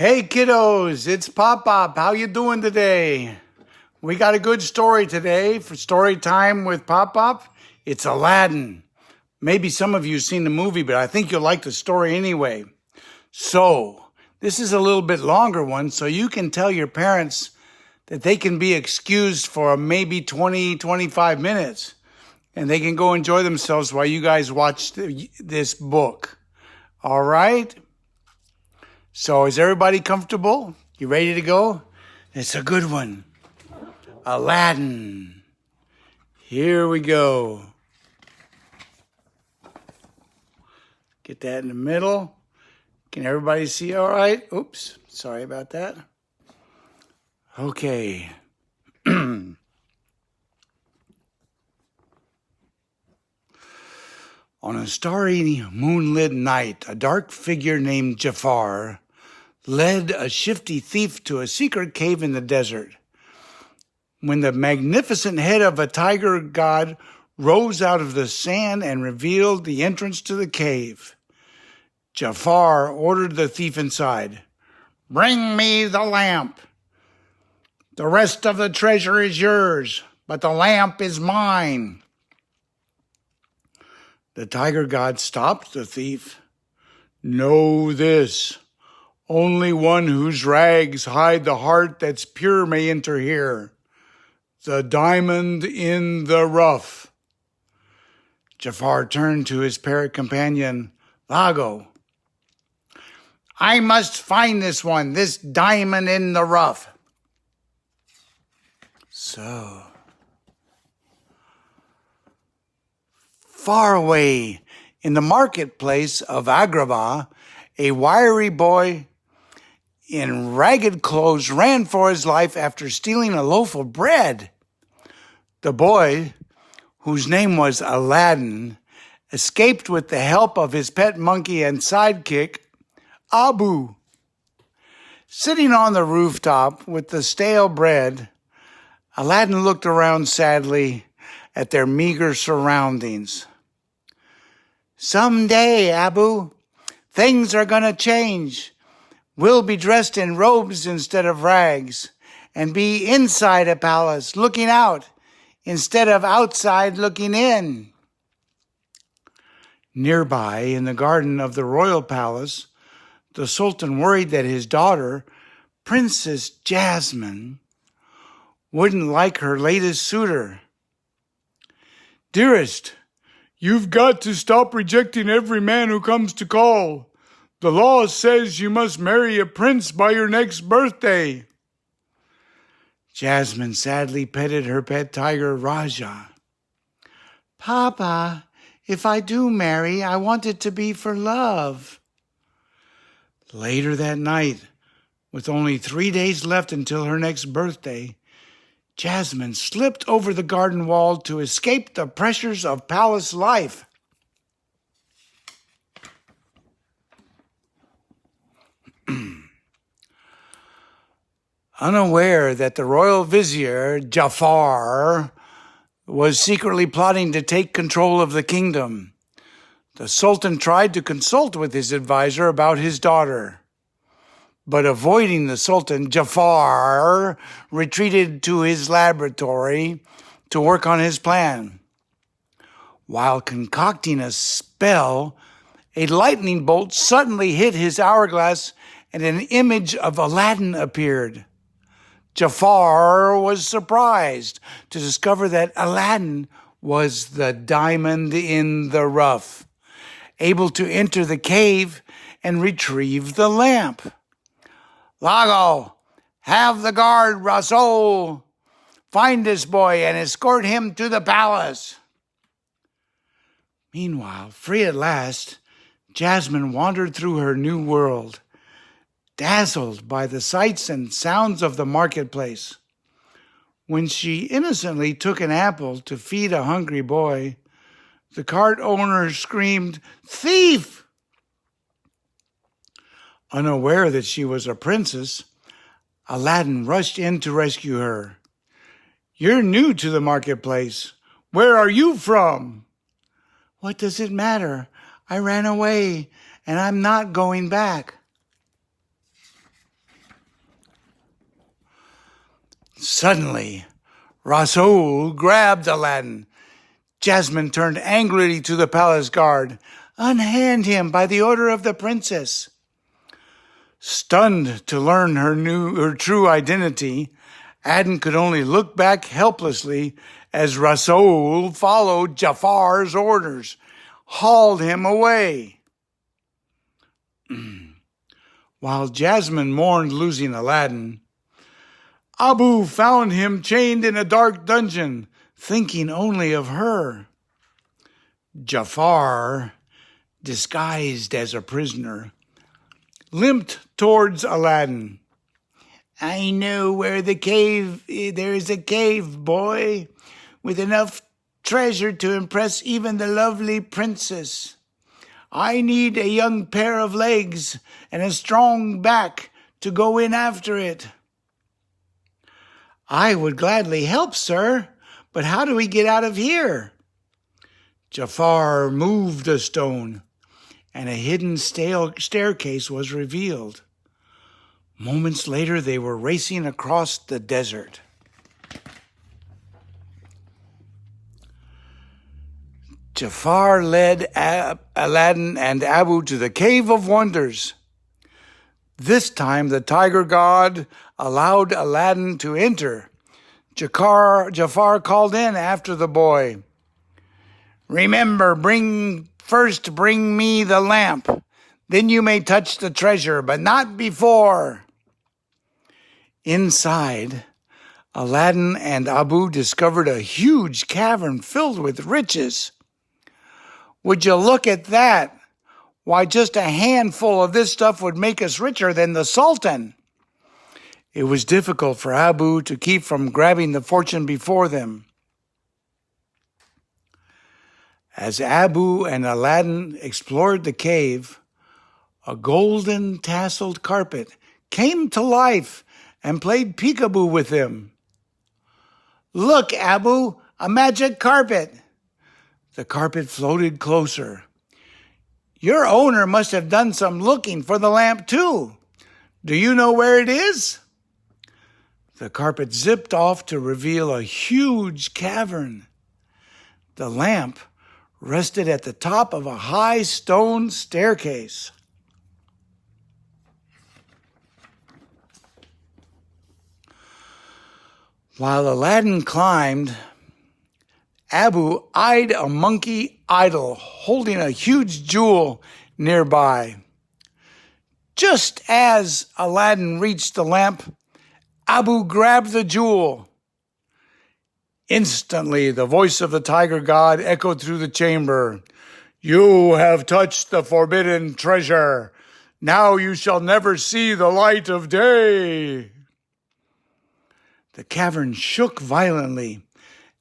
Hey kiddos, it's Pop Pop. How you doing today? We got a good story today for story time with Pop Pop. It's Aladdin. Maybe some of you have seen the movie, but I think you'll like the story anyway. So, this is a little bit longer one, so you can tell your parents that they can be excused for maybe 20, 25 minutes. And they can go enjoy themselves while you guys watch this book. All right? So is everybody comfortable? You ready to go? It's a good one. Aladdin. Here we go. Get that in the middle. Can everybody see all right? Oops, sorry about that. Okay. On a starry, moonlit night, a dark figure named Jafar led a shifty thief to a secret cave in the desert. When the magnificent head of a tiger god rose out of the sand and revealed the entrance to the cave, Jafar ordered the thief inside. "Bring me the lamp. The rest of the treasure is yours, but the lamp is mine." The tiger god stopped the thief. "Know this. Only one whose rags hide the heart that's pure may enter here. The diamond in the rough." Jafar turned to his parrot companion, Lago. "I must find this one, this diamond in the rough." So, far away in the marketplace of Agrabah, a wiry boy in ragged clothes ran for his life after stealing a loaf of bread. The boy, whose name was Aladdin, escaped with the help of his pet monkey and sidekick, Abu. Sitting on the rooftop with the stale bread, Aladdin looked around sadly at their meager surroundings. "Someday, Abu, things are going to change. We'll be dressed in robes instead of rags and be inside a palace looking out instead of outside looking in." Nearby, in the garden of the royal palace, the Sultan worried that his daughter, Princess Jasmine, wouldn't like her latest suitor. "Dearest, you've got to stop rejecting every man who comes to call. The law says you must marry a prince by your next birthday." Jasmine sadly petted her pet tiger, Raja. "Papa, if I do marry, I want it to be for love." Later that night, with only 3 days left until her next birthday, Jasmine slipped over the garden wall to escape the pressures of palace life. Unaware that the royal vizier, Jafar, was secretly plotting to take control of the kingdom, the Sultan tried to consult with his advisor about his daughter. But avoiding the Sultan, Jafar retreated to his laboratory to work on his plan. While concocting a spell, a lightning bolt suddenly hit his hourglass and an image of Aladdin appeared. Jafar was surprised to discover that Aladdin was the diamond in the rough, able to enter the cave and retrieve the lamp. "Lago, have the guard, Rasul. Find this boy and escort him to the palace." Meanwhile, free at last, Jasmine wandered through her new world, dazzled by the sights and sounds of the marketplace. When she innocently took an apple to feed a hungry boy, the cart owner screamed, "Thief!" Unaware that she was a princess, Aladdin rushed in to rescue her. "You're new to the marketplace. Where are you from?" "What does it matter? I ran away, and I'm not going back." Suddenly, Rasul grabbed Aladdin. Jasmine turned angrily to the palace guard. "Unhand him by the order of the princess." Stunned to learn her true identity, Aladdin could only look back helplessly as Rasul followed Jafar's orders, hauled him away. While Jasmine mourned losing Aladdin, Abu found him chained in a dark dungeon, thinking only of her. Jafar, disguised as a prisoner, limped towards Aladdin. "I know where there is a cave, boy, with enough treasure to impress even the lovely princess. I need a young pair of legs and a strong back to go in after it." "I would gladly help, sir, but how do we get out of here?" Jafar moved a stone, and a hidden staircase was revealed. Moments later, they were racing across the desert. Jafar led Aladdin and Abu to the Cave of Wonders. This time, the tiger god allowed Aladdin to enter. Jafar called in after the boy. "Remember, first bring me the lamp. Then you may touch the treasure, but not before." Inside, Aladdin and Abu discovered a huge cavern filled with riches. "Would you look at that? Why, just a handful of this stuff would make us richer than the Sultan." It was difficult for Abu to keep from grabbing the fortune before them. As Abu and Aladdin explored the cave, a golden tasseled carpet came to life and played peekaboo with them. "Look, Abu, a magic carpet." The carpet floated closer. "Your owner must have done some looking for the lamp too. Do you know where it is?" The carpet zipped off to reveal a huge cavern. The lamp rested at the top of a high stone staircase. While Aladdin climbed, Abu eyed a monkey idol holding a huge jewel nearby. Just as Aladdin reached the lamp, Abu grabbed the jewel. Instantly, the voice of the tiger god echoed through the chamber. "You have touched the forbidden treasure. Now you shall never see the light of day." The cavern shook violently,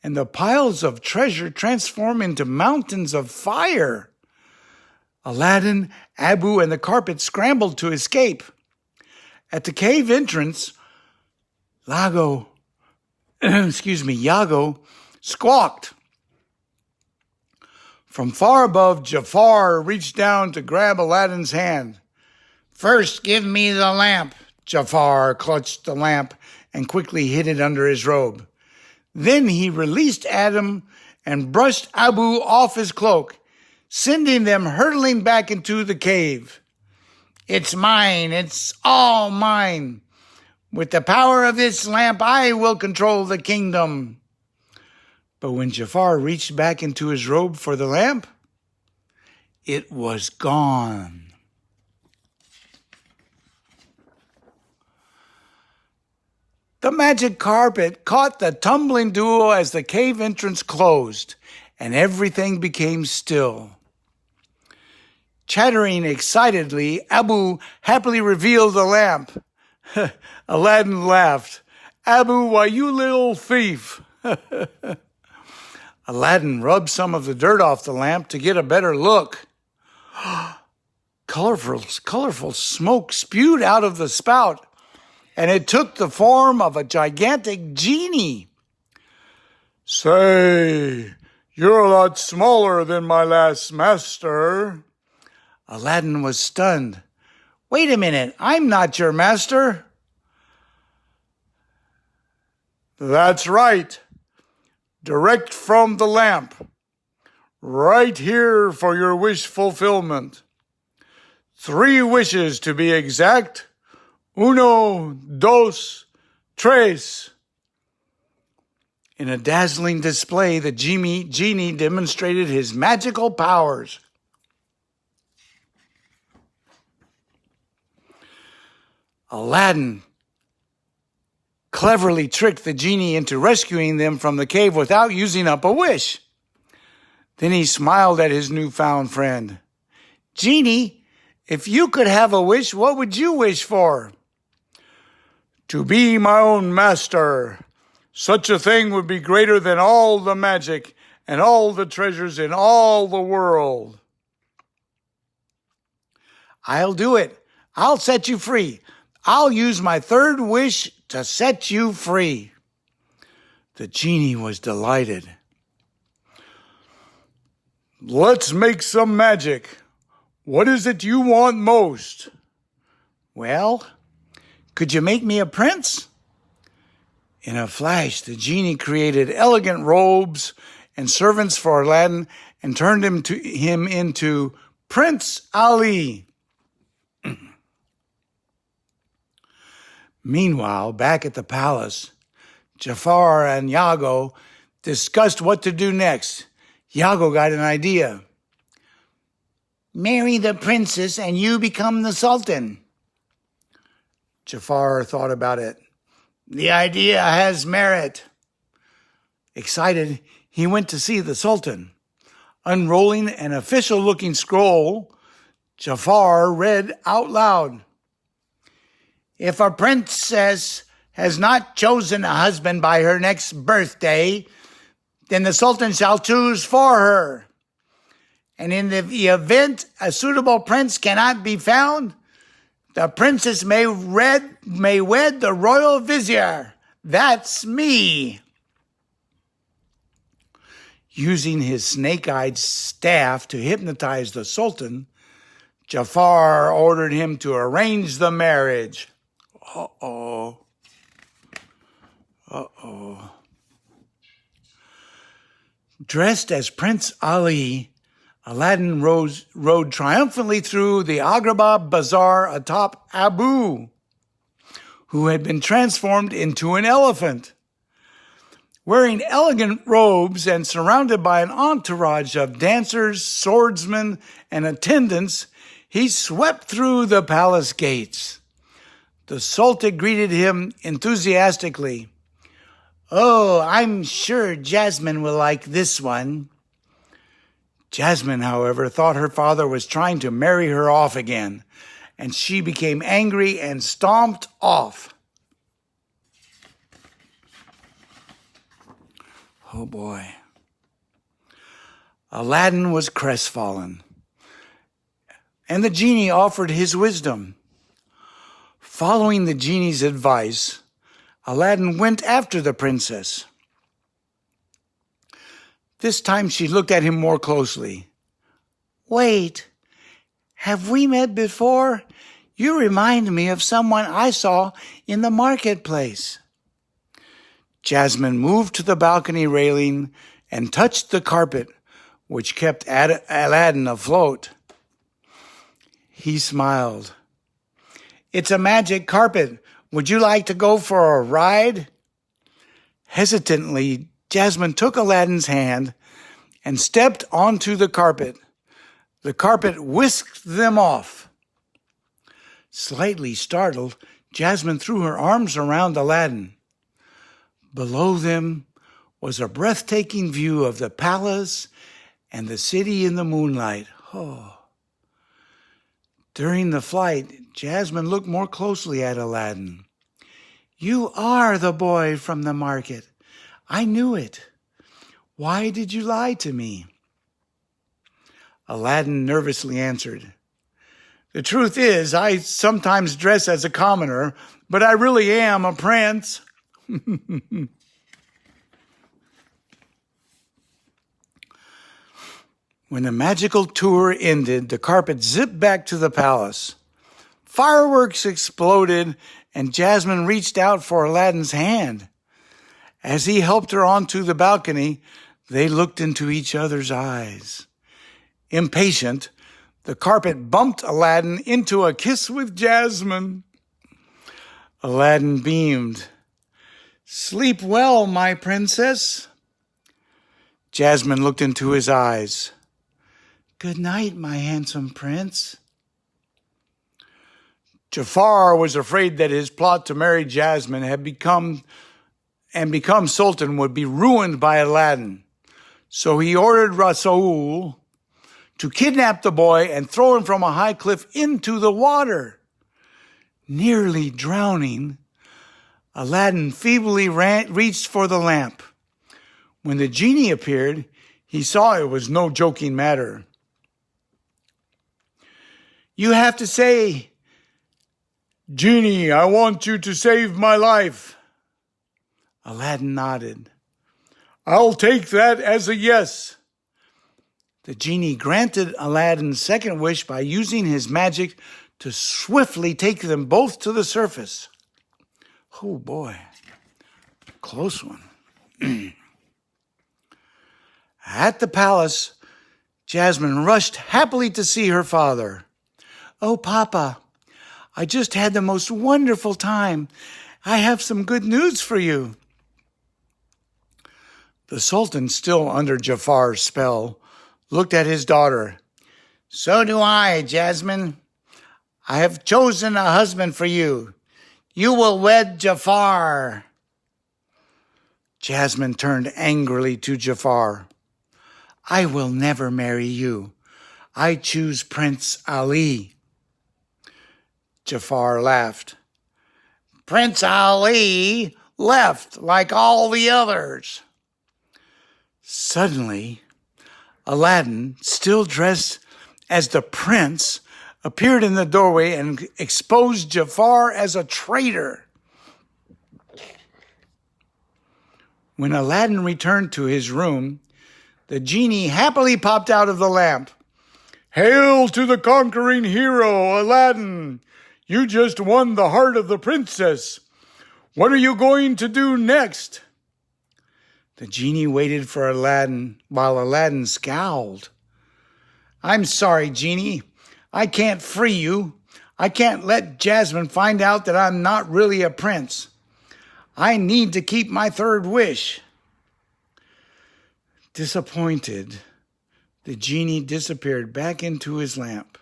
and the piles of treasure transformed into mountains of fire. Aladdin, Abu, and the carpet scrambled to escape. At the cave entrance, Iago squawked. From far above, Jafar reached down to grab Aladdin's hand. "First, give me the lamp." Jafar clutched the lamp and quickly hid it under his robe. Then he released Adam and brushed Abu off his cloak, sending them hurtling back into the cave. "It's mine. It's all mine. With the power of this lamp, I will control the kingdom." But when Jafar reached back into his robe for the lamp, it was gone. The magic carpet caught the tumbling duo as the cave entrance closed, and everything became still. Chattering excitedly, Abu happily revealed the lamp. Aladdin laughed. "Abu, why, you little thief." Aladdin rubbed some of the dirt off the lamp to get a better look. Colorful smoke spewed out of the spout, and it took the form of a gigantic genie. "Say, you're a lot smaller than my last master." Aladdin was stunned. "Wait a minute, I'm not your master." That's right. Direct from the lamp. Right here for your wish fulfillment. 3 wishes to be exact. Uno, dos, tres. In a dazzling display, the genie demonstrated his magical powers. Aladdin cleverly tricked the genie into rescuing them from the cave without using up a wish. Then he smiled at his newfound friend. Genie, if you could have a wish, what would you wish for? To be my own master. Such a thing would be greater than all the magic and all the treasures in all the world. I'll do it. I'll set you free. I'll use my 3rd wish to set you free. The genie was delighted. Let's make some magic. What is it you want most? Well, could you make me a prince? In a flash, the genie created elegant robes and servants for Aladdin and turned him into Prince Ali. Meanwhile, back at the palace, Jafar and Iago discussed what to do next. Iago got an idea. Marry the princess and you become the sultan. Jafar thought about it. The idea has merit. Excited, he went to see the sultan. Unrolling an official-looking scroll, Jafar read out loud. If a princess has not chosen a husband by her next birthday, then the sultan shall choose for her. And in the event a suitable prince cannot be found, the princess may wed the royal vizier. That's me. Using his snake-eyed staff to hypnotize the sultan, Jafar ordered him to arrange the marriage. Uh-oh. Dressed as Prince Ali, Aladdin rode triumphantly through the Agrabah Bazaar atop Abu, who had been transformed into an elephant. Wearing elegant robes and surrounded by an entourage of dancers, swordsmen, and attendants, he swept through the palace gates. The Sultan greeted him enthusiastically. Oh, I'm sure Jasmine will like this one. Jasmine, however, thought her father was trying to marry her off again, and she became angry and stomped off. Oh boy. Aladdin was crestfallen, and the genie offered his wisdom. Following the genie's advice, Aladdin went after the princess. This time she looked at him more closely. Wait, have we met before? You remind me of someone I saw in the marketplace. Jasmine moved to the balcony railing and touched the carpet, which kept Aladdin afloat. He smiled. It's a magic carpet. Would you like to go for a ride? Hesitantly, Jasmine took Aladdin's hand and stepped onto the carpet. The carpet whisked them off. Slightly startled, Jasmine threw her arms around Aladdin. Below them was a breathtaking view of the palace and the city in the moonlight. Oh. During the flight, Jasmine looked more closely at Aladdin. You are the boy from the market. I knew it. Why did you lie to me? Aladdin nervously answered, The truth is, I sometimes dress as a commoner, but I really am a prince. When the magical tour ended, the carpet zipped back to the palace. Fireworks exploded, and Jasmine reached out for Aladdin's hand. As he helped her onto the balcony, they looked into each other's eyes. Impatient, the carpet bumped Aladdin into a kiss with Jasmine. Aladdin beamed. "Sleep well, my princess." Jasmine looked into his eyes. "Good night, my handsome prince." Jafar was afraid that his plot to marry Jasmine had become sultan would be ruined by Aladdin. So he ordered Rasul to kidnap the boy and throw him from a high cliff into the water. Nearly drowning, Aladdin feebly reached for the lamp. When the genie appeared, he saw it was no joking matter. "You have to say, 'Genie, I want you to save my life.'" Aladdin nodded. "I'll take that as a yes." The genie granted Aladdin's second wish by using his magic to swiftly take them both to the surface. Oh boy, close one. At the palace, Jasmine rushed happily to see her father. "Oh, Papa, I just had the most wonderful time. I have some good news for you." The Sultan, still under Jafar's spell, looked at his daughter. "So do I, Jasmine. I have chosen a husband for you. You will wed Jafar." Jasmine turned angrily to Jafar. "I will never marry you. I choose Prince Ali." Jafar laughed. "Prince Ali left like all the others." Suddenly, Aladdin, still dressed as the prince, appeared in the doorway and exposed Jafar as a traitor. When Aladdin returned to his room, the genie happily popped out of the lamp. "Hail to the conquering hero, Aladdin! You just won the heart of the princess. What are you going to do next?" The genie waited for Aladdin while Aladdin scowled. "I'm sorry, genie. I can't free you. I can't let Jasmine find out that I'm not really a prince. I need to keep my third wish." Disappointed, the genie disappeared back into his lamp.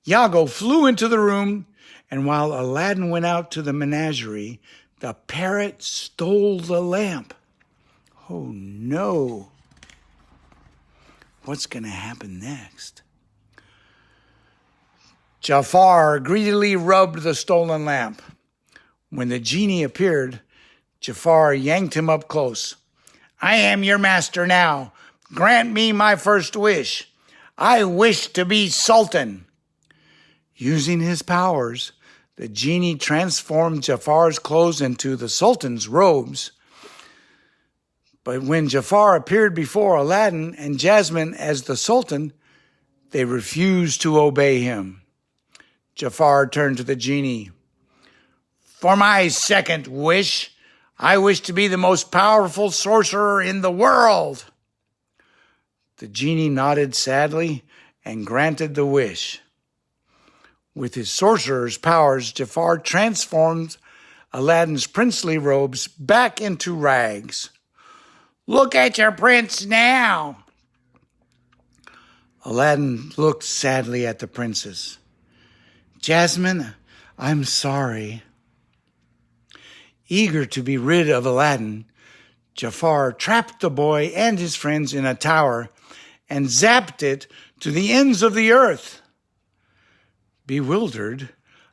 Iago flew into the room, and while Aladdin went out to the menagerie, the parrot stole the lamp. Oh no! What's going to happen next? Jafar greedily rubbed the stolen lamp. When the genie appeared, Jafar yanked him up close. "I am your master now. Grant me my first wish. I wish to be sultan." Using his powers, the genie transformed Jafar's clothes into the sultan's robes. But when Jafar appeared before Aladdin and Jasmine as the sultan, they refused to obey him. Jafar turned to the genie. "For my second wish, I wish to be the most powerful sorcerer in the world." The genie nodded sadly and granted the wish. With his sorcerer's powers, Jafar transformed Aladdin's princely robes back into rags. "Look at your prince now." Aladdin looked sadly at the princess. "Jasmine, I'm sorry." Eager to be rid of Aladdin, Jafar trapped the boy and his friends in a tower and zapped it to the ends of the earth. Bewildered,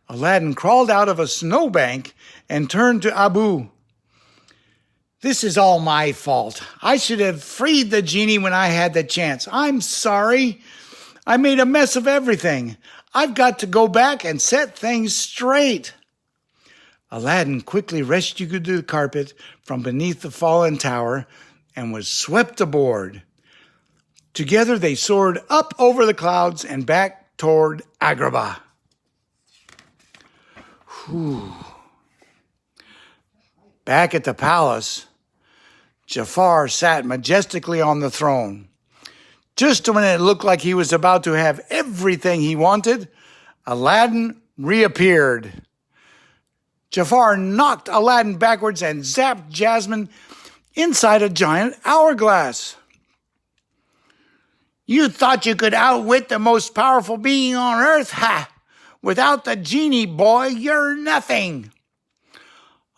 Aladdin crawled out of a snowbank and turned to Abu. "This is all my fault. I should have freed the genie when I had the chance. I'm sorry. I made a mess of everything. I've got to go back and set things straight." Aladdin quickly rescued the carpet from beneath the fallen tower and was swept aboard. Together they soared up over the clouds and back toward Agrabah. Back at the palace, Jafar sat majestically on the throne. Just when it looked like he was about to have everything he wanted, Aladdin reappeared. Jafar knocked Aladdin backwards and zapped Jasmine inside a giant hourglass. You thought you could outwit the most powerful being on earth? Ha! Without the genie, boy, you're nothing.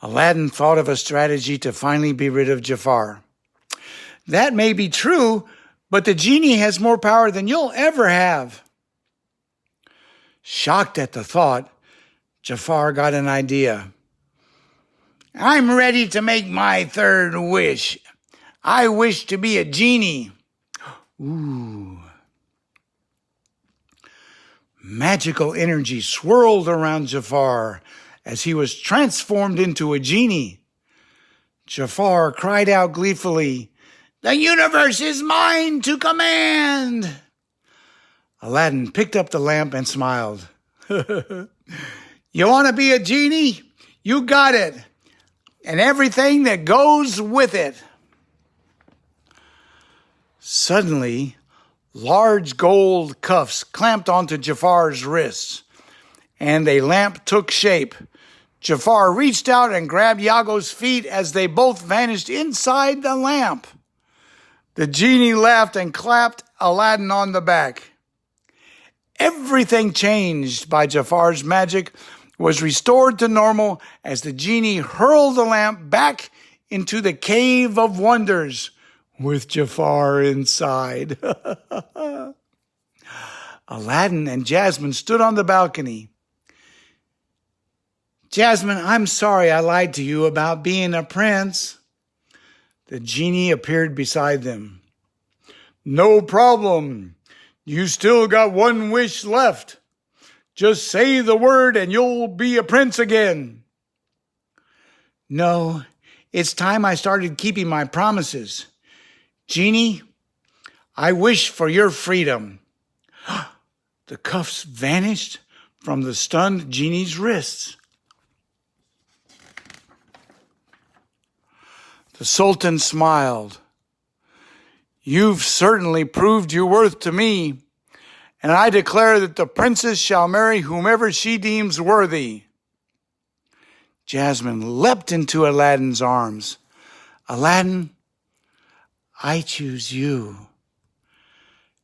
Aladdin thought of a strategy to finally be rid of Jafar. That may be true, but the genie has more power than you'll ever have. Shocked at the thought, Jafar got an idea. I'm ready to make my third wish. I wish to be a genie. Ooh. Magical energy swirled around Jafar as he was transformed into a genie. Jafar cried out gleefully, "The universe is mine to command!" Aladdin picked up the lamp and smiled. You want to be a genie? You got it. And everything that goes with it. Suddenly, large gold cuffs clamped onto Jafar's wrists, and a lamp took shape. Jafar reached out and grabbed Iago's feet as they both vanished inside the lamp. The genie laughed and clapped Aladdin on the back. Everything changed by Jafar's magic was restored to normal as the genie hurled the lamp back into the cave of wonders with Jafar inside. Aladdin and Jasmine stood on the balcony. Jasmine, I'm sorry I lied to you about being a prince. The genie appeared beside them. No problem. You still got one wish left. Just say the word and you'll be a prince again. No, it's time I started keeping my promises. Genie, I wish for your freedom. The cuffs vanished from the stunned genie's wrists. The Sultan smiled. You've certainly proved your worth to me, and I declare that the princess shall marry whomever she deems worthy. Jasmine leapt into Aladdin's arms. Aladdin, I choose you.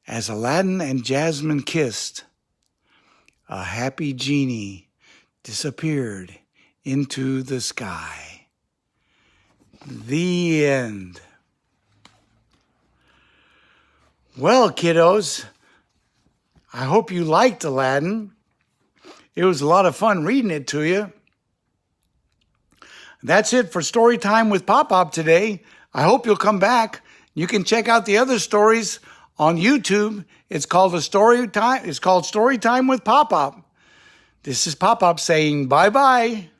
As Aladdin and Jasmine kissed, a happy genie disappeared into the sky. The end. Well, kiddos, I hope you liked Aladdin. It was a lot of fun reading it to you. That's it for Story Time with Pop-Pop today. I hope you'll come back. You can check out the other stories on YouTube. It's called Story Time with Pop-Pop. This is Pop-Pop saying bye-bye.